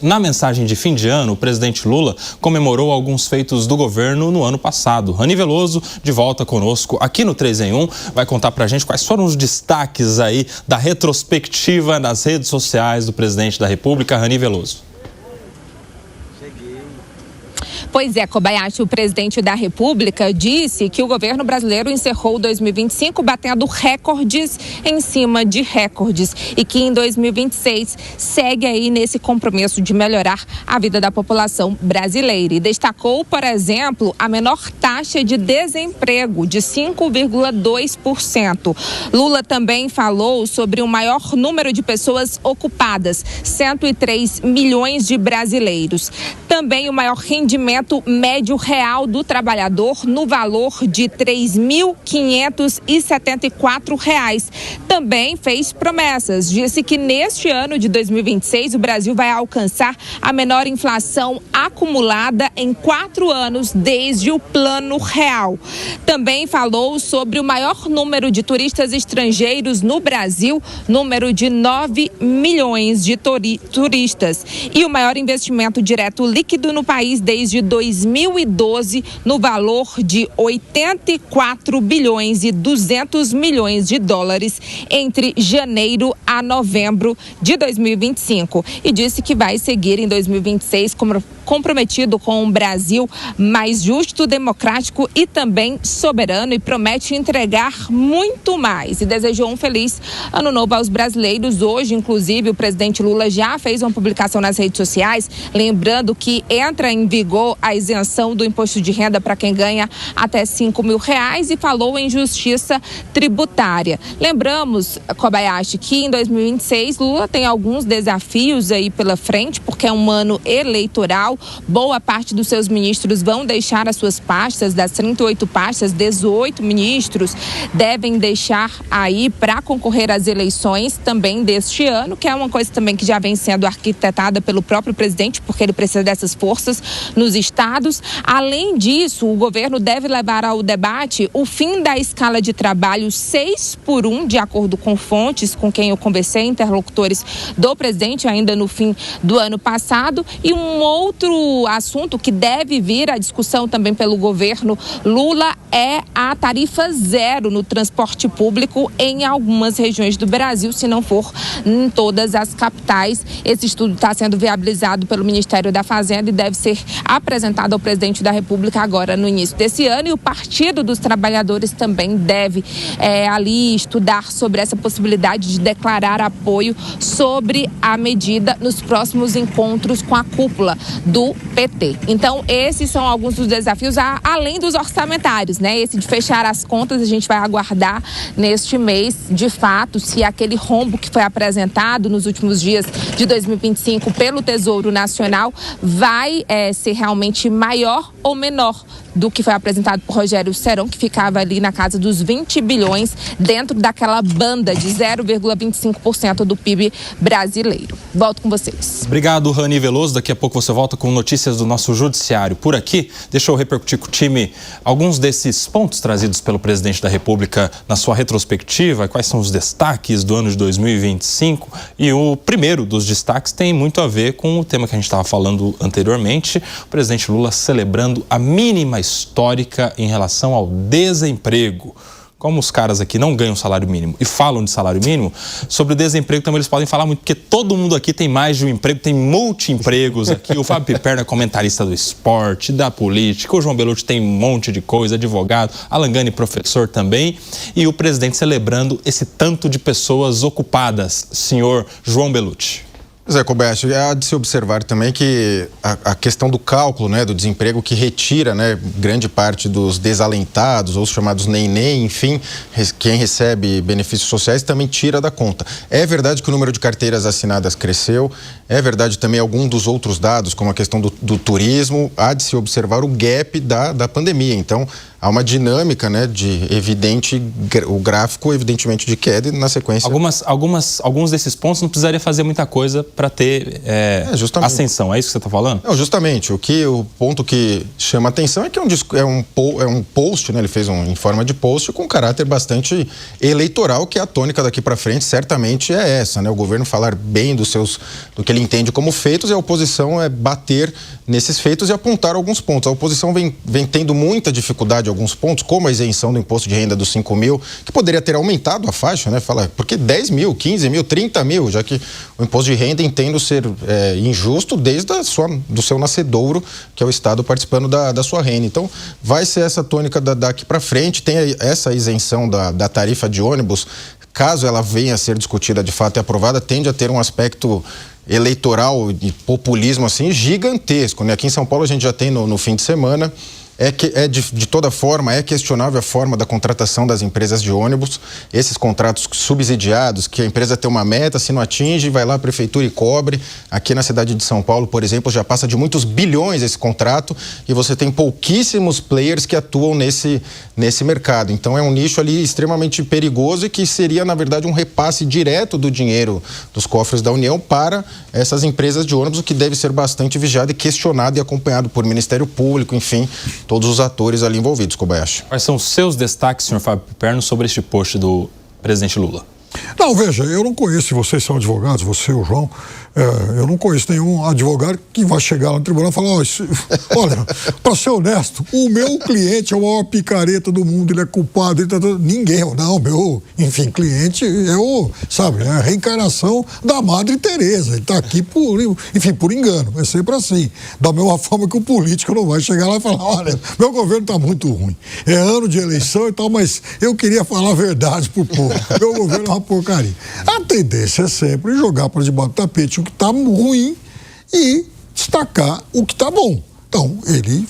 Na mensagem de fim de ano, o presidente Lula comemorou alguns feitos do governo no ano passado. Rani Veloso, de volta conosco aqui no 3 em 1, vai contar pra gente quais foram os destaques aí da retrospectiva nas redes sociais do presidente da República, Rani Veloso. Pois é, Kobayashi, o presidente da República disse que o governo brasileiro encerrou 2025 batendo recordes em cima de recordes e que em 2026 segue aí nesse compromisso de melhorar a vida da população brasileira. E destacou, por exemplo, a menor taxa de desemprego, de 5,2%. Lula também falou sobre o maior número de pessoas ocupadas, 103 milhões de brasileiros. Também o maior rendimento médio real do trabalhador no valor de R$ 3.574. Também fez promessas. Disse que neste ano de 2026 o Brasil vai alcançar a menor inflação acumulada em 4 anos desde o Plano Real. Também falou sobre o maior número de turistas estrangeiros no Brasil, número de 9 milhões de turistas. E o maior investimento direto líquido no país desde 2012, no valor de 84 bilhões e 200 milhões de dólares entre janeiro a novembro de 2025. E disse que vai seguir em 2026 comprometido com um Brasil mais justo, democrático e também soberano, e promete entregar muito mais. E desejou um feliz ano novo aos brasileiros. Hoje, inclusive, o presidente Lula já fez uma publicação nas redes sociais, lembrando que entra em vigor a isenção do imposto de renda para quem ganha até R$5.000 e falou em justiça tributária. Lembramos, Kobayashi, que em 2026 Lula tem alguns desafios aí pela frente, porque é um ano eleitoral. Boa parte dos seus ministros vão deixar as suas pastas, das 38 pastas, 18 ministros devem deixar aí para concorrer às eleições também deste ano, que é uma coisa também que já vem sendo arquitetada pelo próprio presidente, porque ele precisa dessas forças nos estados. Além disso, o governo deve levar ao debate o fim da escala de trabalho 6x1, de acordo com fontes com quem eu conversei, interlocutores do presidente, ainda no fim do ano passado. E um outro assunto que deve vir à discussão também pelo governo Lula é a tarifa zero no transporte público em algumas regiões do Brasil, se não for em todas as capitais. Esse estudo está sendo viabilizado pelo Ministério da Fazenda e deve ser apresentado ao presidente da República agora no início desse ano. E o Partido dos Trabalhadores também deve ali estudar sobre essa possibilidade de declarar apoio sobre a medida nos próximos encontros com a cúpula do PT. Então, esses são alguns dos desafios, além dos orçamentários, né? Esse de fechar as contas, a gente vai aguardar neste mês, de fato, se aquele rombo que foi apresentado nos últimos dias de 2025 pelo Tesouro Nacional vai ser realmente maior ou menor do que foi apresentado por Rogério Serão, que ficava ali na casa dos 20 bilhões, dentro daquela banda de 0,25% do PIB brasileiro. Volto com vocês. Obrigado, Rani Veloso. Daqui a pouco você volta com notícias do nosso judiciário por aqui. Deixa eu repercutir com o time alguns desses pontos trazidos pelo presidente da República na sua retrospectiva, quais são os destaques do ano de 2025. E o primeiro dos destaques tem muito a ver com o tema que a gente estava falando anteriormente, o presidente Lula celebrando a mínima histórica em relação ao desemprego. Como os caras aqui não ganham salário mínimo e falam de salário mínimo, sobre o desemprego também eles podem falar muito, porque todo mundo aqui tem mais de um emprego, tem multi-empregos aqui. O Fábio Piperno é comentarista do esporte, da política, o João Belucci tem um monte de coisa, advogado, Alan Gani professor também, e o presidente celebrando esse tanto de pessoas ocupadas, senhor João Belucci. Pois é, Kobayashi, há de se observar também que a questão do cálculo, né, do desemprego, que retira, né, grande parte dos desalentados, ou os chamados neném, enfim, quem recebe benefícios sociais também tira da conta. É verdade que o número de carteiras assinadas cresceu, é verdade também algum dos outros dados, como a questão do turismo, há de se observar o gap da pandemia. Então, há uma dinâmica, né, o gráfico evidentemente de queda e na sequência... Alguns desses pontos não precisaria fazer muita coisa para ter ascensão, é isso que você está falando? Não, justamente, o ponto que chama atenção é que é um post, né, ele fez em forma de post com um caráter bastante eleitoral, que a tônica daqui para frente certamente é essa, né, o governo falar bem do que ele entende como feitos e a oposição bater nesses feitos e apontar alguns pontos. A oposição vem tendo muita dificuldade em alguns pontos, como a isenção do imposto de renda dos 5 mil, que poderia ter aumentado a faixa, né? Porque 10 mil, 15 mil, 30 mil, já que o imposto de renda entendo ser injusto desde do seu nascedouro, que é o Estado participando da sua renda. Então, vai ser essa tônica daqui para frente, tem essa isenção da tarifa de ônibus, caso ela venha a ser discutida de fato e aprovada, tende a ter um aspecto eleitoral e populismo assim gigantesco, né? Aqui em São Paulo a gente já tem no fim de semana, de toda forma, é questionável a forma da contratação das empresas de ônibus, esses contratos subsidiados, que a empresa tem uma meta, se não atinge, vai lá a prefeitura e cobre. Aqui na cidade de São Paulo, por exemplo, já passa de muitos bilhões esse contrato e você tem pouquíssimos players que atuam nesse mercado. Então é um nicho ali extremamente perigoso e que seria, na verdade, um repasse direto do dinheiro dos cofres da União para essas empresas de ônibus, o que deve ser bastante vigiado e questionado e acompanhado por Ministério Público, enfim, todos os atores ali envolvidos, Kobayashi. Quais são os seus destaques, senhor Fábio Piperno, sobre este post do presidente Lula? Não, veja, eu não conheço, vocês são advogados, você e o João, eu não conheço nenhum advogado que vai chegar lá no tribunal e falar, olha, para ser honesto, o meu cliente é o maior picareta do mundo, ele é culpado, ninguém, não, meu, enfim, cliente é a reencarnação da Madre Teresa, ele está aqui por engano, é sempre assim, da mesma forma que o político não vai chegar lá e falar, olha, meu governo está muito ruim, é ano de eleição e tal, mas eu queria falar a verdade pro povo, meu governo é uma porcaria. A tendência é sempre jogar para debaixo do tapete o que está ruim e destacar o que está bom. Então, ele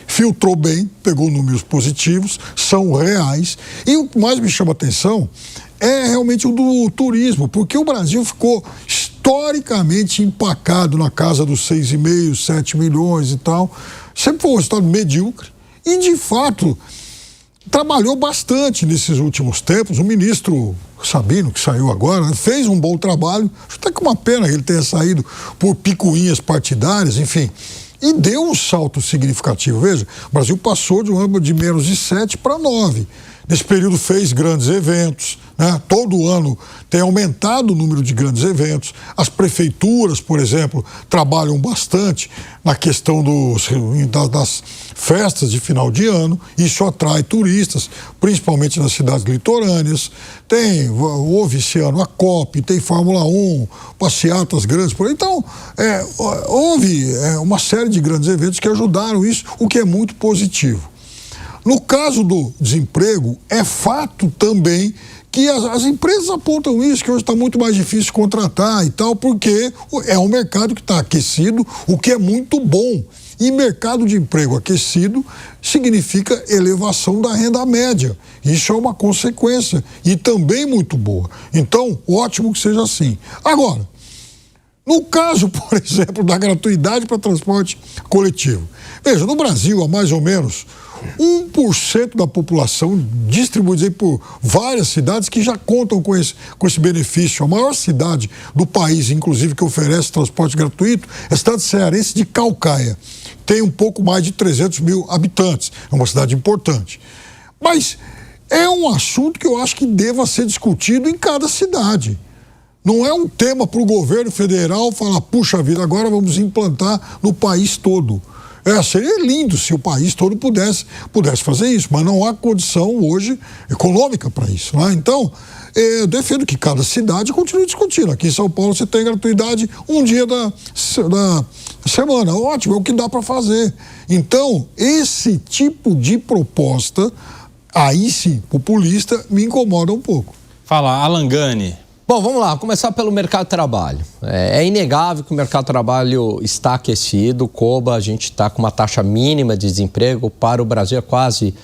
filtrou bem, pegou números positivos, são reais. E o que mais me chama a atenção é realmente o do turismo, porque o Brasil ficou historicamente empacado na casa dos 6,5, 7 milhões e tal. Sempre foi um resultado medíocre e, de fato, trabalhou bastante nesses últimos tempos. O ministro Sabino, que saiu agora, fez um bom trabalho. Até que uma pena que ele tenha saído por picuinhas partidárias, enfim. E deu um salto significativo. Veja, o Brasil passou de um ano de menos de 7 para 9. Nesse período fez grandes eventos, né? Todo ano tem aumentado o número de grandes eventos. As prefeituras, por exemplo, trabalham bastante na questão das festas de final de ano. Isso atrai turistas, principalmente nas cidades litorâneas. Houve esse ano a COP, tem Fórmula 1, passeatas grandes por aí. Então, houve uma série de grandes eventos que ajudaram isso, o que é muito positivo. No caso do desemprego, é fato também que as empresas apontam isso, que hoje está muito mais difícil contratar e tal, porque é um mercado que está aquecido, o que é muito bom. E mercado de emprego aquecido significa elevação da renda média. Isso é uma consequência e também muito boa. Então, ótimo que seja assim. Agora, no caso, por exemplo, da gratuidade para transporte coletivo. Veja, no Brasil, há mais ou menos 1% da população distribuída por várias cidades que já contam com esse benefício. A maior cidade do país, inclusive, que oferece transporte gratuito é a cidade cearense de Caucaia. Tem um pouco mais de 300 mil habitantes. É uma cidade importante. Mas é um assunto que eu acho que deva ser discutido em cada cidade. Não é um tema para o governo federal falar, puxa vida, agora vamos implantar no país todo. Seria lindo se o país todo pudesse fazer isso, mas não há condição hoje econômica para isso, né? Então, eu defendo que cada cidade continue discutindo. Aqui em São Paulo você tem gratuidade um dia da semana. Ótimo, é o que dá para fazer. Então, esse tipo de proposta, aí sim, populista, me incomoda um pouco. Fala, Alan Gani. Bom, vamos lá, começar pelo mercado de trabalho. É inegável que o mercado de trabalho está aquecido. Koba, a gente está com uma taxa mínima de desemprego. Para o Brasil é quase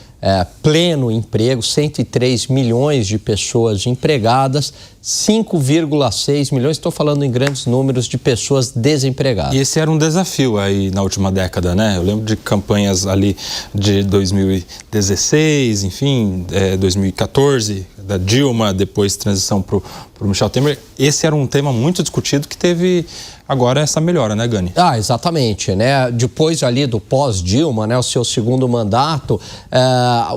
pleno emprego, 103 milhões de pessoas empregadas, 5,6 milhões, estou falando em grandes números de pessoas desempregadas. E esse era um desafio aí na última década, né? Eu lembro de campanhas ali de 2016, enfim, 2014, da Dilma, depois transição para o Michel Temer. Esse era um tema muito discutido que teve agora essa melhora, né, Gani? Exatamente, né? Depois ali do pós-Dilma, né, o seu segundo mandato,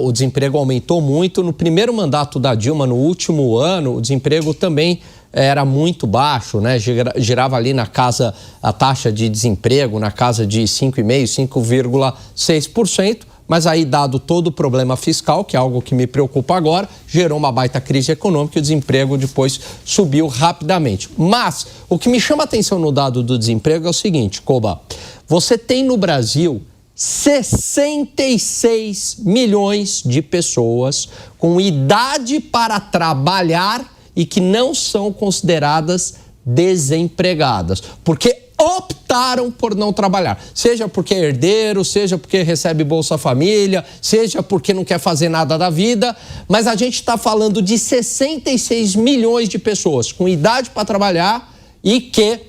o desemprego aumentou muito. No primeiro mandato da Dilma, no último ano, o desemprego também era muito baixo, né? Girava ali na casa, a taxa de desemprego na casa de 5,5%, 5,6%. Mas aí, dado todo o problema fiscal, que é algo que me preocupa agora, gerou uma baita crise econômica e o desemprego depois subiu rapidamente. Mas o que me chama a atenção no dado do desemprego é o seguinte, Koba, você tem no Brasil 66 milhões de pessoas com idade para trabalhar e que não são consideradas desempregadas, porque optaram por não trabalhar, seja porque é herdeiro, seja porque recebe Bolsa Família, seja porque não quer fazer nada da vida, mas a gente está falando de 66 milhões de pessoas com idade para trabalhar e que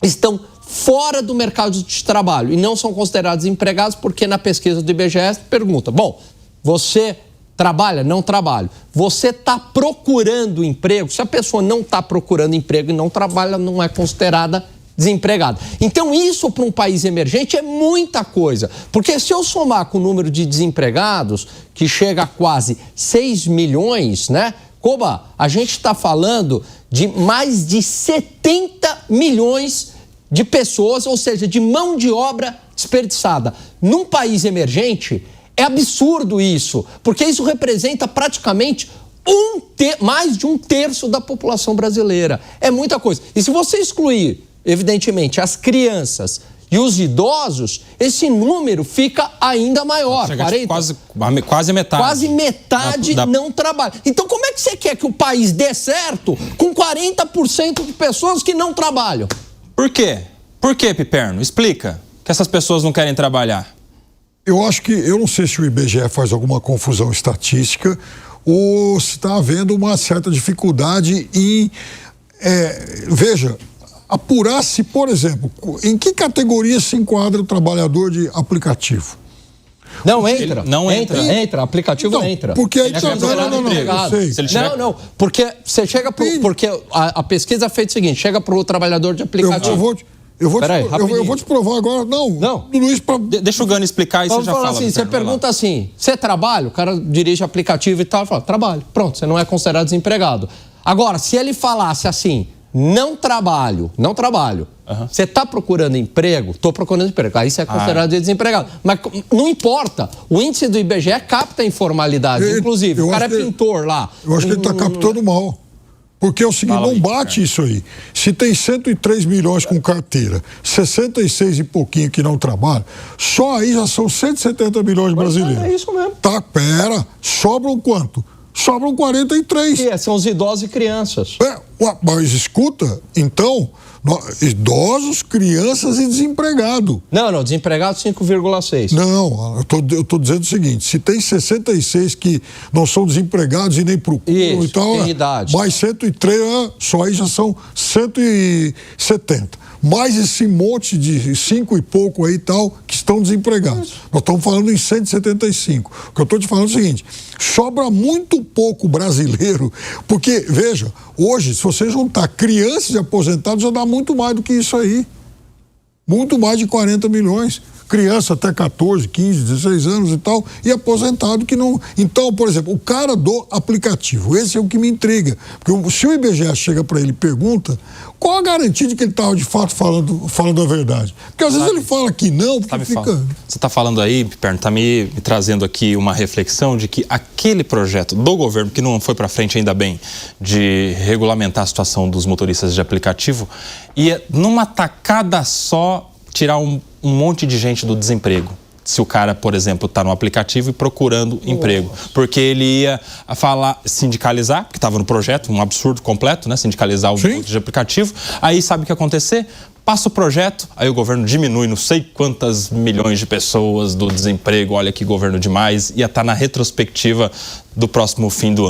estão fora do mercado de trabalho e não são considerados empregados porque na pesquisa do IBGE pergunta, bom, você trabalha? Não trabalho. Você está procurando emprego? Se a pessoa não está procurando emprego e não trabalha, não é considerada desempregada. Então isso para um país emergente é muita coisa, porque se eu somar com o número de desempregados, que chega a quase 6 milhões, né? Koba, a gente está falando de mais de 70 milhões de pessoas, ou seja, de mão de obra desperdiçada. Num país emergente, é absurdo isso, porque isso representa praticamente mais de um terço da população brasileira. É muita coisa. E se você excluir, evidentemente, as crianças e os idosos, esse número fica ainda maior. 40, quase metade. Quase metade não trabalha. Então, como é que você quer que o país dê certo com 40% de pessoas que não trabalham? Por quê? Por quê, Piperno? Explica que essas pessoas não querem trabalhar. Eu acho que, eu não sei se o IBGE faz alguma confusão estatística ou se está havendo uma certa dificuldade em, veja, apurar se, por exemplo, em que categoria se enquadra o trabalhador de aplicativo. Não entra. Não entra. Entra, aplicativo então, entra. Porque aí não, porque você chega pro, porque a pesquisa é feita o seguinte, chega para o trabalhador de aplicativo. Eu vou te provar agora. Não. Luiz, deixa o Gani explicar e você já fala. Assim, você pergunta assim, você trabalha? O cara dirige aplicativo e tal, fala, trabalho. Pronto, você não é considerado desempregado. Agora, se ele falasse assim, não trabalho. Você está procurando emprego? Estou procurando emprego. Aí você é considerado desempregado. Mas não importa. O índice do IBGE capta a informalidade. Inclusive, o cara é pintor lá. Eu acho que ele está captando mal. Porque é o seguinte, não bate isso aí. Se tem 103 milhões com carteira, 66 e pouquinho que não trabalham, só aí já são 170 milhões de brasileiros. É isso mesmo. Tá, pera. Sobram quanto? Sobram 43. São os idosos e crianças. Mas escuta, então, idosos, crianças e desempregado. Não, desempregado 5,6. Não, eu tô dizendo o seguinte, se tem 66 que não são desempregados e nem procuram e tal, tem idade. mais 103, só aí já são 170. Mais esse monte de 5 e pouco aí e tal que estão desempregados. Nós estamos falando em 175. O que eu estou te falando é o seguinte, sobra muito pouco brasileiro, porque, veja, hoje, se você juntar crianças e aposentados, já dá muito mais do que isso aí. Muito mais de 40 milhões. Criança até 14, 15, 16 anos e tal, e aposentado que não... Então, por exemplo, o cara do aplicativo, esse é o que me intriga. Porque se o IBGE chega para ele e pergunta, qual a garantia de que ele estava de fato falando a verdade? Porque às vezes ele fala que não, porque fica... Você está falando aí, Piperno, está me trazendo aqui uma reflexão de que aquele projeto do governo, que não foi para frente ainda bem, de regulamentar a situação dos motoristas de aplicativo, ia numa tacada só tirar um monte de gente do desemprego. se o cara, por exemplo, está no aplicativo e procurando emprego. Porque ele ia falar, sindicalizar, porque estava no projeto, um absurdo completo, né? Sindicalizar o Sim. de aplicativo. Aí sabe o que ia acontecer? Passa o projeto, aí o governo diminui não sei quantas milhões de pessoas do desemprego, olha que governo demais, ia estar na retrospectiva do próximo fim do ano.